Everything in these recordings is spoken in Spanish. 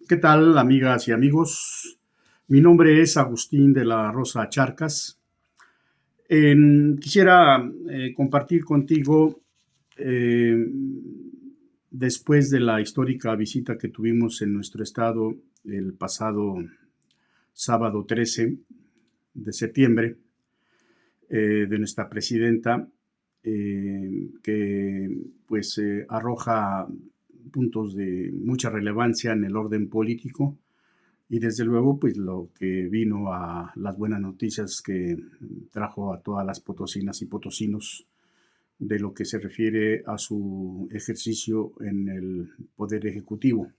¿Qué tal, amigas y amigos? Mi nombre es Agustín de la Rosa Charcas. Quisiera compartir contigo, eh, después de la histórica visita que tuvimos en nuestro estado el pasado sábado 13 de septiembre, de nuestra presidenta, que pues arroja puntos de mucha relevancia en el orden político y desde luego pues lo que vino a las buenas noticias que trajo a todas las potosinas y potosinos de lo que se refiere a su ejercicio en el Poder Ejecutivo.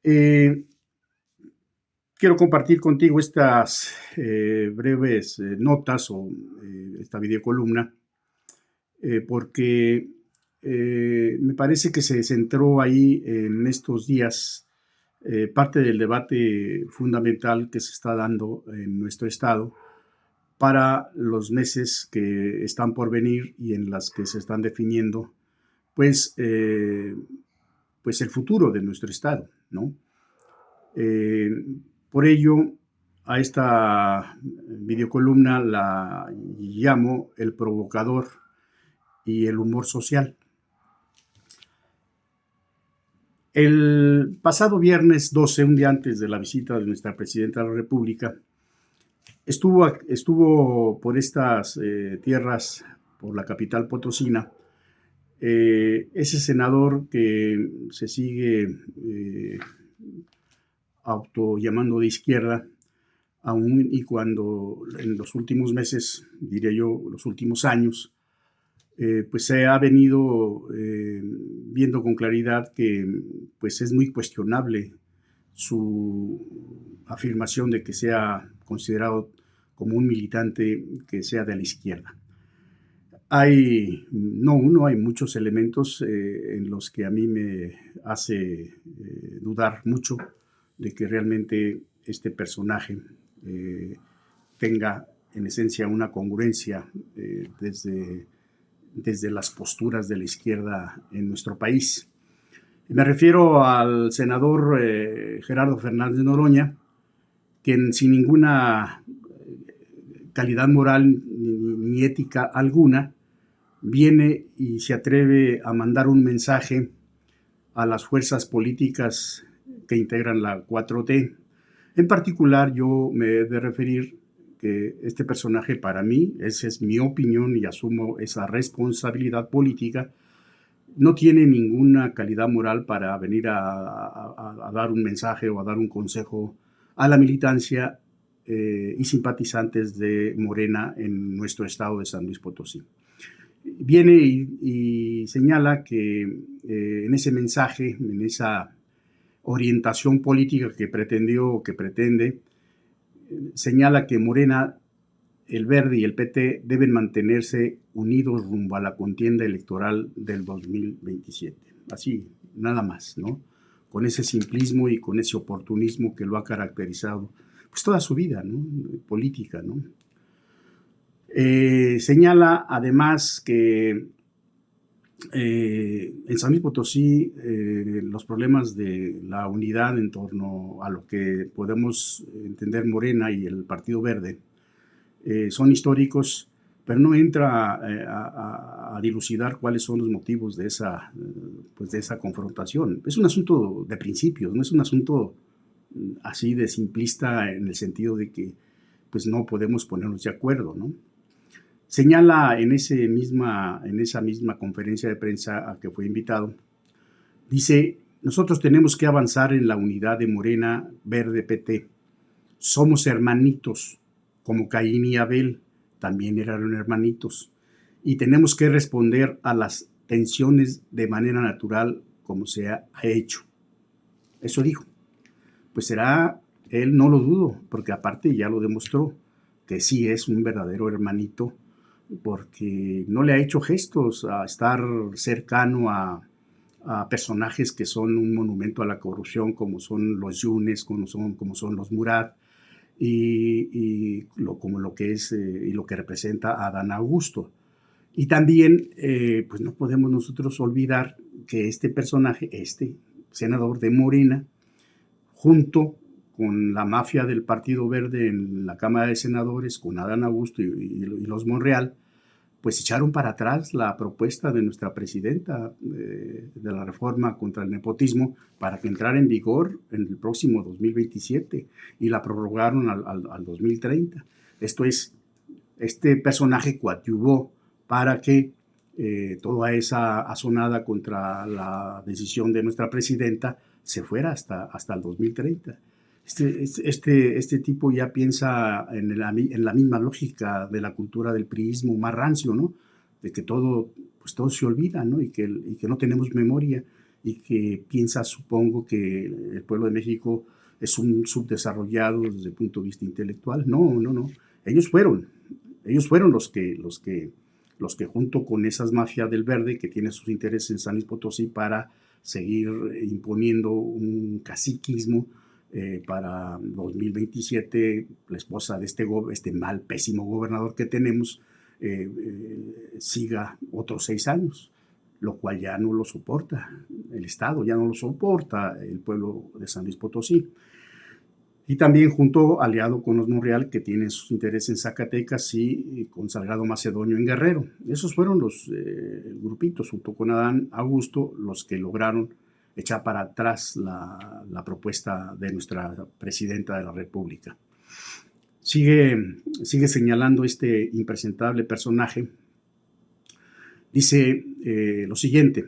Quiero compartir contigo estas breves notas o esta videocolumna porque me parece que se centró ahí en estos días parte del debate fundamental que se está dando en nuestro estado para los meses que están por venir y en las que se están definiendo pues, pues el futuro de nuestro estado, ¿no? Por ello, a esta videocolumna la llamo El provocador y el humor social. El pasado viernes 12, un día antes de la visita de nuestra presidenta de la República, estuvo por estas tierras, por la capital potosina, ese senador que se sigue autollamando de izquierda, aún y cuando en los últimos meses, diré yo, los últimos años, pues se ha venido viendo con claridad que pues es muy cuestionable su afirmación de que sea considerado como un militante que sea de la izquierda. Hay muchos elementos en los que a mí me hace dudar mucho de que realmente este personaje tenga en esencia una congruencia desde las posturas de la izquierda en nuestro país. Me refiero al senador Gerardo Fernández Noroña, quien sin ninguna calidad moral ni ética alguna viene y se atreve a mandar un mensaje a las fuerzas políticas que integran la 4T. En particular, yo me he de referir que este personaje, para mí, esa es mi opinión y asumo esa responsabilidad política, no tiene ninguna calidad moral para venir a dar un mensaje o a dar un consejo a la militancia y simpatizantes de Morena en nuestro estado de San Luis Potosí. Viene y señala que en ese mensaje, en esa orientación política que pretendió o que pretende, señala que Morena, el Verde y el PT deben mantenerse unidos rumbo a la contienda electoral del 2027. Así, nada más, ¿no? Con ese simplismo y con ese oportunismo que lo ha caracterizado pues toda su vida, ¿no? Política, ¿no? Señala además que en San Luis Potosí los problemas de la unidad en torno a lo que podemos entender Morena y el Partido Verde son históricos, pero no entra a dilucidar cuáles son los motivos de esa, pues de esa confrontación. Es un asunto de principios, no es un asunto así de simplista en el sentido de que pues no podemos ponernos de acuerdo, ¿no? Señala en esa misma conferencia de prensa a que fue invitado, dice, nosotros tenemos que avanzar en la unidad de Morena, Verde, PT. Somos hermanitos, como Caín y Abel, también eran hermanitos. Y tenemos que responder a las tensiones de manera natural, como se ha hecho. Eso dijo. Pues será, él no lo dudo, porque aparte ya lo demostró, que sí es un verdadero hermanito, porque no le ha hecho gestos a estar cercano a personajes que son un monumento a la corrupción, como son los Yunes, como son los Murat, como lo que es y lo que representa a Adán Augusto. Y también, pues no podemos nosotros olvidar que este personaje, este senador de Morena, junto con la mafia del Partido Verde en la Cámara de Senadores, con Adán Augusto y los Monreal, pues echaron para atrás la propuesta de nuestra presidenta de la reforma contra el nepotismo para que entrara en vigor en el próximo 2027 y la prorrogaron al 2030. Esto es, este personaje coadyuvó para que toda esa asonada contra la decisión de nuestra presidenta se fuera hasta el 2030. Este tipo ya piensa en la misma lógica de la cultura del priismo más rancio, ¿no? De que pues todo se olvida, ¿no? Y que no tenemos memoria y que piensa, supongo, que el pueblo de México es un subdesarrollado desde el punto de vista intelectual. No, no, no. Ellos fueron los que junto con esas mafias del verde que tienen sus intereses en San Luis Potosí para seguir imponiendo un caciquismo, para 2027 la esposa de este mal, pésimo gobernador que tenemos siga otros 6 años, lo cual ya no lo soporta el Estado, ya no lo soporta el pueblo de San Luis Potosí. Y también aliado con los Monreal, que tienen sus intereses en Zacatecas, y con Salgado Macedonio en Guerrero. Esos fueron los grupitos, junto con Adán Augusto, los que lograron echar para atrás la propuesta de nuestra presidenta de la República. Sigue señalando este impresentable personaje. Dice lo siguiente: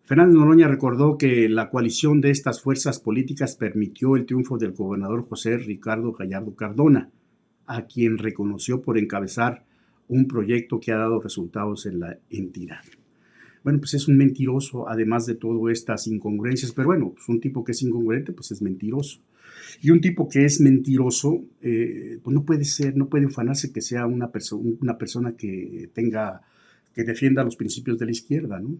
Fernández Noroña recordó que la coalición de estas fuerzas políticas permitió el triunfo del gobernador José Ricardo Gallardo Cardona, a quien reconoció por encabezar un proyecto que ha dado resultados en la entidad. Bueno, pues es un mentiroso, además de todas estas incongruencias, pero bueno, pues un tipo que es incongruente, pues es mentiroso. Y un tipo que es mentiroso, pues no puede ufanarse que sea una persona que defienda los principios de la izquierda, ¿no?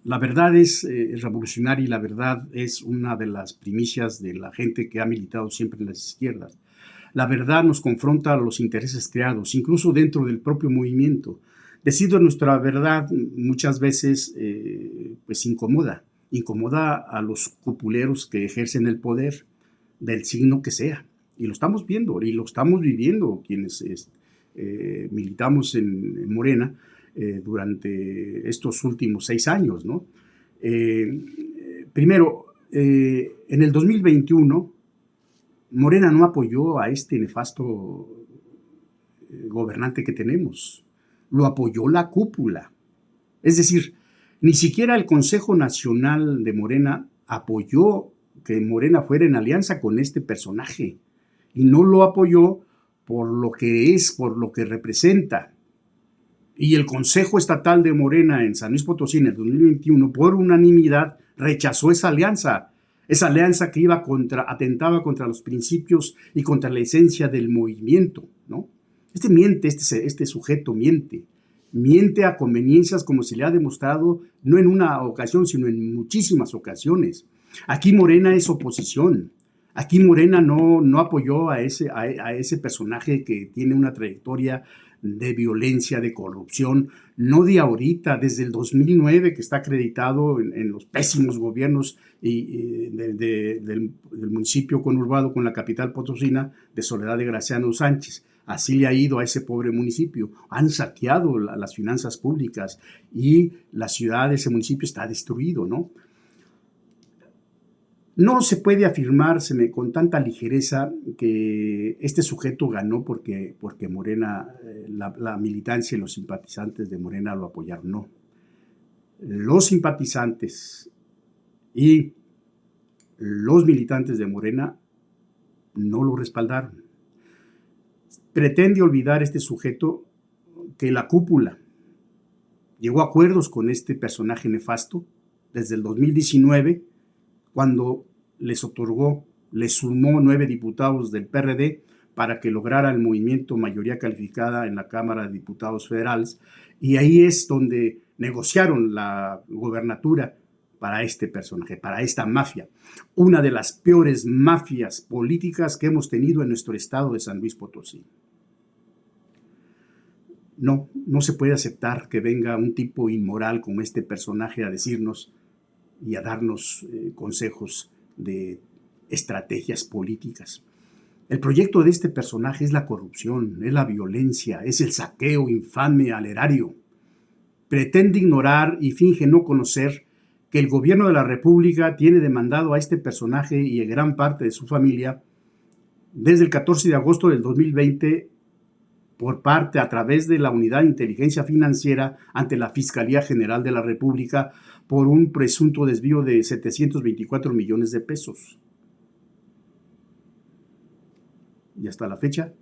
La verdad es revolucionaria, y la verdad es una de las primicias de la gente que ha militado siempre en las izquierdas. La verdad nos confronta a los intereses creados, incluso dentro del propio movimiento. Decir nuestra verdad muchas veces pues incomoda a los cupuleros que ejercen el poder del signo que sea. Y lo estamos viendo y lo estamos viviendo quienes militamos en Morena durante estos últimos 6 años, ¿no? Primero, en el 2021, Morena no apoyó a este nefasto gobernante que tenemos. Lo apoyó la cúpula. Es decir, ni siquiera el Consejo Nacional de Morena apoyó que Morena fuera en alianza con este personaje. Y no lo apoyó por lo que es, por lo que representa. Y el Consejo Estatal de Morena en San Luis Potosí en el 2021, por unanimidad, rechazó esa alianza que atentaba contra los principios y contra la esencia del movimiento, ¿no? Este sujeto miente a conveniencias, como se le ha demostrado no en una ocasión, sino en muchísimas ocasiones. Aquí Morena es oposición. Aquí Morena no apoyó a ese personaje que tiene una trayectoria de violencia, de corrupción, no de ahorita, desde el 2009, que está acreditado en los pésimos gobiernos del municipio conurbado con la capital potosina de Soledad de Graciano Sánchez. Así le ha ido a ese pobre municipio. Han saqueado las finanzas públicas y la ciudad de ese municipio está destruido, ¿no? No se puede afirmárseme con tanta ligereza que este sujeto ganó porque Morena, la militancia y los simpatizantes de Morena lo apoyaron. No. Los simpatizantes y los militantes de Morena no lo respaldaron. Pretende olvidar este sujeto que la cúpula llegó a acuerdos con este personaje nefasto desde el 2019, cuando les sumó 9 diputados del PRD para que lograra el movimiento mayoría calificada en la Cámara de Diputados Federales, y ahí es donde negociaron la gobernatura para este personaje, para esta mafia, una de las peores mafias políticas que hemos tenido en nuestro estado de San Luis Potosí. No se puede aceptar que venga un tipo inmoral como este personaje a decirnos y a darnos consejos de estrategias políticas. El proyecto de este personaje es la corrupción, es la violencia, es el saqueo infame al erario. Pretende ignorar y finge no conocer que el gobierno de la República tiene demandado a este personaje y a gran parte de su familia desde el 14 de agosto del 2020 por parte a través de la Unidad de Inteligencia Financiera ante la Fiscalía General de la República por un presunto desvío de 724 millones de pesos. Y hasta la fecha,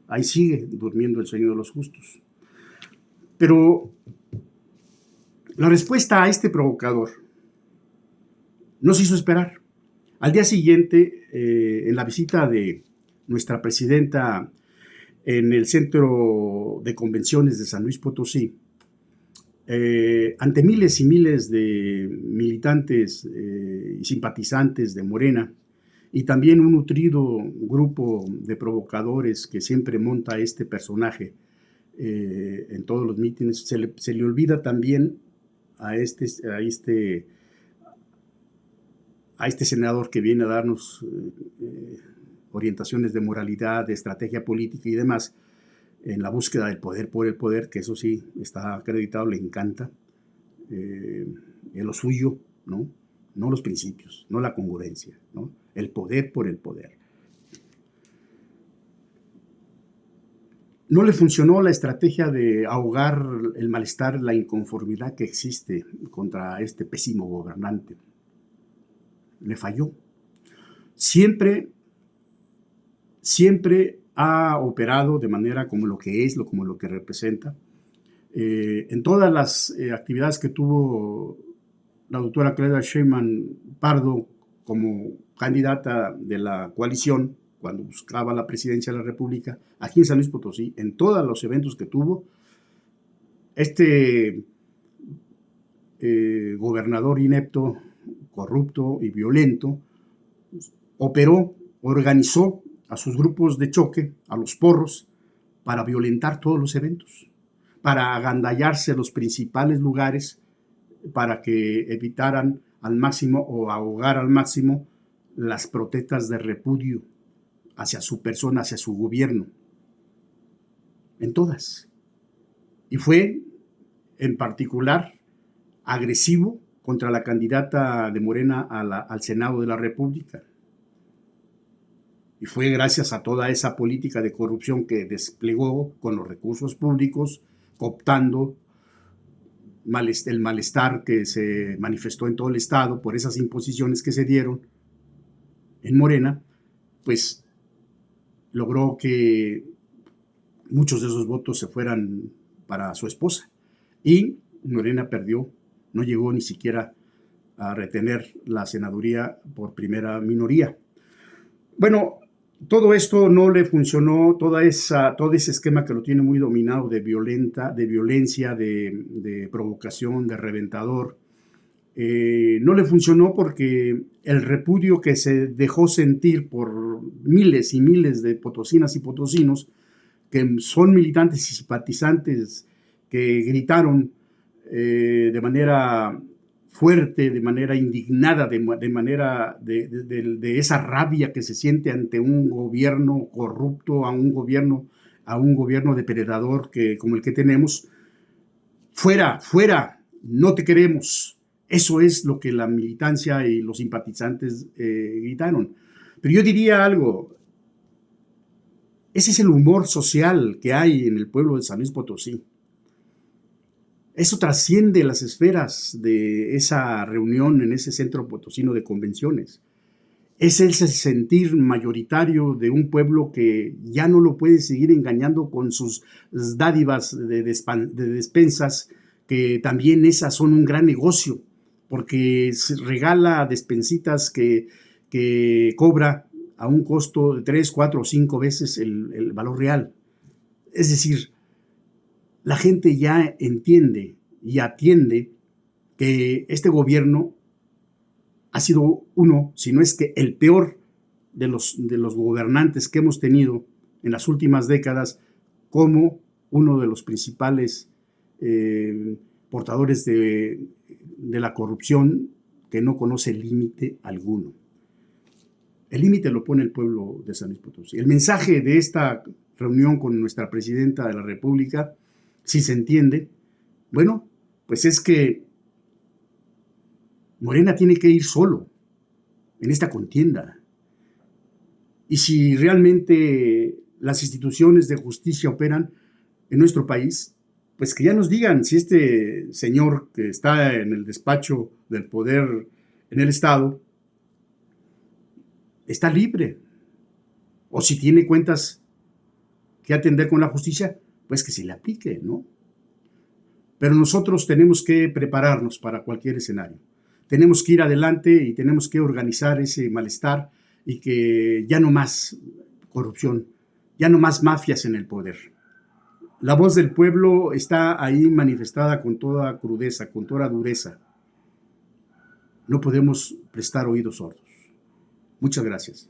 ahí sigue durmiendo el sueño de los justos. Pero la respuesta a este provocador no se hizo esperar. Al día siguiente, en la visita de nuestra presidenta en el Centro de Convenciones de San Luis Potosí, ante miles y miles de militantes y simpatizantes de Morena, y también un nutrido grupo de provocadores que siempre monta este personaje en todos los mítines, se le olvida también a este senador que viene a darnos orientaciones de moralidad, de estrategia política y demás, en la búsqueda del poder por el poder, que eso sí está acreditado, le encanta, en lo suyo, ¿no? No los principios, no la congruencia, ¿no? El poder por el poder. No le funcionó la estrategia de ahogar el malestar, la inconformidad que existe contra este pésimo gobernante. Le falló. Siempre ha operado de manera como lo que es, como lo que representa. En todas las actividades que tuvo la doctora Claudia Sheinbaum Pardo como candidata de la coalición, cuando buscaba la presidencia de la República, aquí en San Luis Potosí, en todos los eventos que tuvo, este gobernador inepto, corrupto y violento, operó, organizó a sus grupos de choque, a los porros, para violentar todos los eventos, para agandallarse los principales lugares, para que evitaran al máximo o ahogar al máximo las protestas de repudio hacia su persona, hacia su gobierno, en todas. Y fue, en particular, agresivo contra la candidata de Morena al Senado de la República. Y fue gracias a toda esa política de corrupción que desplegó con los recursos públicos, cooptando el malestar que se manifestó en todo el estado por esas imposiciones que se dieron en Morena, pues logró que muchos de esos votos se fueran para su esposa. Y Morena perdió, no llegó ni siquiera a retener la senaduría por primera minoría. Bueno, todo esto no le funcionó, todo ese esquema que lo tiene muy dominado de violencia, de provocación, de reventador, no le funcionó porque el repudio que se dejó sentir por miles y miles de potosinas y potosinos, que son militantes y simpatizantes que gritaron de manera fuerte, de manera indignada, de manera de esa rabia que se siente ante un gobierno corrupto, a un gobierno depredador como el que tenemos. Fuera, fuera, no te queremos. Eso es lo que la militancia y los simpatizantes gritaron. Pero yo diría algo, ese es el humor social que hay en el pueblo de San Luis Potosí. Eso trasciende las esferas de esa reunión en ese centro potosino de convenciones. Es el sentir mayoritario de un pueblo que ya no lo puede seguir engañando con sus dádivas de despensas, que también esas son un gran negocio, porque se regala despensitas que cobra a un costo de 3, 4 o 5 veces el valor real. Es decir, la gente ya entiende y atiende que este gobierno ha sido uno, si no es que el peor de los gobernantes que hemos tenido en las últimas décadas, como uno de los principales portadores de la corrupción que no conoce límite alguno. El límite lo pone el pueblo de San Luis Potosí. El mensaje de esta reunión con nuestra presidenta de la República, si se entiende, bueno, pues es que Morena tiene que ir solo en esta contienda. Y si realmente las instituciones de justicia operan en nuestro país, pues que ya nos digan si este señor que está en el despacho del poder en el Estado está libre, o si tiene cuentas que atender con la justicia, pues que se le aplique, ¿no? Pero nosotros tenemos que prepararnos para cualquier escenario. Tenemos que ir adelante y tenemos que organizar ese malestar y que ya no más corrupción, ya no más mafias en el poder. La voz del pueblo está ahí manifestada con toda crudeza, con toda dureza. No podemos prestar oídos sordos. Muchas gracias.